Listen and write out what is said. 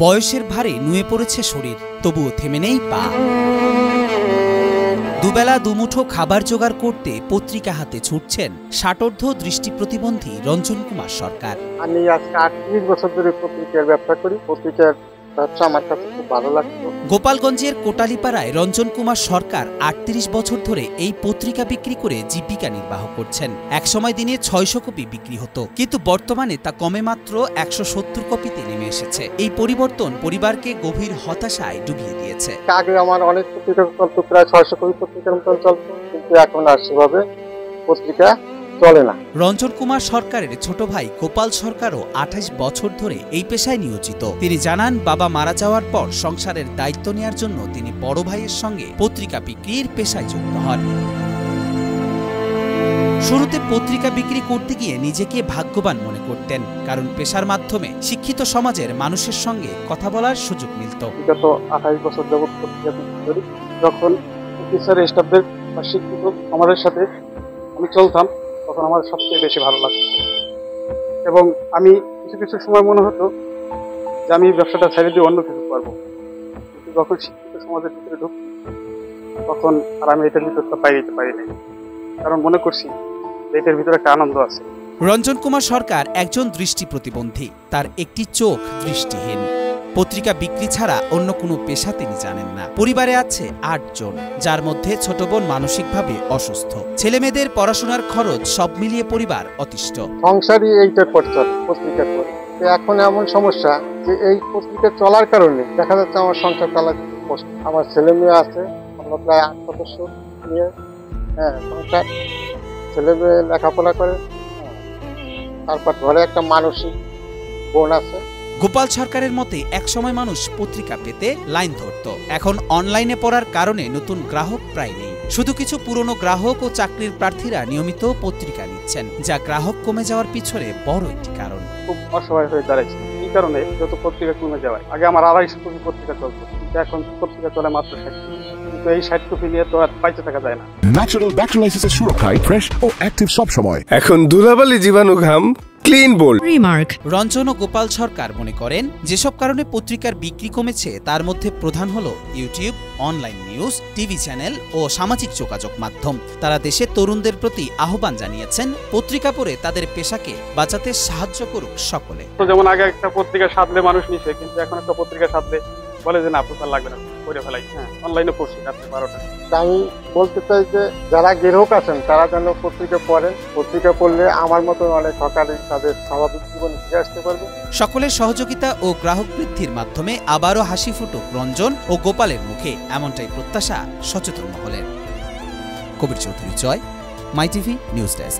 বয়সের ভারে নুয়ে পড়েছে শরীর, তবুও থেমে নেই পা। দুবেলা দুমুঠো খাবার জোগাড় করতে পত্রিকা হাতে ছুটছেন ষাটোর্ধ্ব দৃষ্টি প্রতিবন্ধী রঞ্জন কুমার সরকার। আমি আজকে 38 বছর ধরে পত্রিকার ব্যবসা করি। পত্রিকার ব্যবসা আমার কাছে খুব ভালো লাগতো। গোপালগঞ্জের কোটালীপাড়ায় রঞ্জন কুমার সরকার 38 বছর ধরে এই পত্রিকা বিক্রি করে জীবিকা নির্বাহ করছেন। একসময় দিনে 600 কপি বিক্রি হতো, কিন্তু বর্তমানে তা কমে মাত্র 170 কপিতে নেমে এসেছে। এই পরিবর্তন পরিবারকে গভীর হতাশায় ডুবিয়ে দিয়েছে। আগে আমার অনেক পত্রিকা চলতো, প্রায় 600 কপি পত্রিকার মতন চলতো, কিন্তু এখন আর সেভাবে পত্রিকা চলে না। রঞ্জন কুমার সরকারের ছোট ভাই গোপাল সরকারও 28 বছর ধরে এই পেশায় নিয়োজিত। তিনি জানান, বাবা মারা যাওয়ার পর সংসারের দায়িত্ব নেওয়ার জন্য তিনি বড় ভাইয়ের সঙ্গে পত্রিকা বিক্রির পেশায় যুক্ত হন। শুরুতে পত্রিকা বিক্রি করতে গিয়ে নিজেকে ভাগ্যবান মনে করতেন, কারণ পেশার মাধ্যমে শিক্ষিত সমাজের মানুষের সঙ্গে কথা বলার সুযোগ মিলত। গত 28 বছর যাবৎ পত্রিকা বিক্রি করি। যখন অফিসার স্টাফদের বা শিক্ষিত আমাদের সাথে আমি চলতাম, তখন আমার সবচেয়ে বেশি ভালো লাগতো এবং আমি কিছু কিছু সময় মনে হতো যে আমি ব্যবসাটা ছেড়ে দিয়ে অন্য কিছু করবো। কিন্তু যখন শিক্ষিত সমাজের ভিতরে ঢুকি, তখন আর আমি এটার ভিতরটা পাই দিতে পারি নাই, কারণ মনে করছি এটার ভিতরে একটা আনন্দ আছে। রঞ্জন কুমার সরকার একজন দৃষ্টি প্রতিবন্ধী, তার একটি চোখ দৃষ্টিহীন। পত্রিকা বিক্রি ছাড়া অন্য কোনো পেশা তিনি জানেন না। পরিবারে আছে 8 জন, যার মধ্যে ছোট বোন মানসিকভাবে অসুস্থ। ছেলেমেয়েদের পড়াশোনার খরচ সব মিলিয়ে পরিবার অতিষ্ঠ। সংসারই এইটার পর চলে, পত্রিকার পর। এখন এমন সমস্যা যে এই পত্রিকা চলার কারণে দেখা যাচ্ছে আমার সংসার চালাতে কষ্ট। আমার ছেলে মেয়ে আছে, আমরা প্রায় 8 সদস্য নিয়ে সংসার, ছেলে মেয়ে লেখাপড়া করে, তারপর ঘরে একটা মানসিক বোন আছে। গোপাল সরকারের মতে একসময় মানুষ পত্রিকা পেতে লাইন ধরত, এখন অনলাইনে পড়ার কারণে নতুন গ্রাহক প্রায় নেই। শুধু কিছু পুরনো গ্রাহক ও চাকরির প্রার্থীরা নিয়মিত পত্রিকা নিচ্ছেন, যা গ্রাহক কমে যাওয়ার পিছনে বড় একটি কারণ। খুব অসহায় হয়ে দাঁড়াইছে এই কারণে, যত পত্রিকা কমে যাওয়ায়। আগে আমার 250 কপি পত্রিকা চলতো, কিন্তু এখন পত্রিকা চলে মাত্র 60 কপি। কিন্তু এই 60 কপি নিয়ে তো আর বাইচে থাকা যায় না। ন্যাচারাল ব্যাকটেরিয়ালাইসিসের সুরক্ষায় ফ্রেশ ও অ্যাক্টিভ সব সময়। এখন ধুলাবালি জীবাণু ঘাম ক্লিন বোল্ড রিমার্ক। রঞ্জন ও গোপাল সরকার মনে করেন, যেসব কারণে পত্রিকার বিক্রি কমেছে তার মধ্যে প্রধান হলো YouTube, online news, TV channel ও সামাজিক যোগাযোগ মাধ্যম। তারা দেশের তরুণদের প্রতি আহ্বান জানিয়েছেন, পত্রিকা পড়ে তাদের পেশাকে বাঁচাতে সাহায্য করুক সকলে। যেমন আগে একটা পত্রিকা সাধলে মানুষ নিছে, কিন্তু এখন একটা পত্রিকা সাধলে বলে যে না, আপনার লাগবে না, করে ফেলাই। অনলাইনে পড়ছি রাত্রে 12টা। আমি বলতে চাই যে যারা গ্রাহক আছেন তারা যেন পত্রিকা পড়েন। পত্রিকা পড়লে আমার মতো অনেক হকারই তাদের স্বাভাবিক জীবনে ফিরে আসতে পারবে। সকলের সহযোগিতা ও গ্রাহক বৃদ্ধির মাধ্যমে আবারও হাসি ফুটুক রঞ্জন ও গোপালের মুখে, এমনটাই প্রত্যাশা সচেতন মহলের। কবির চৌধুরী জয়, মাই টিভি নিউজ ডেস্ক।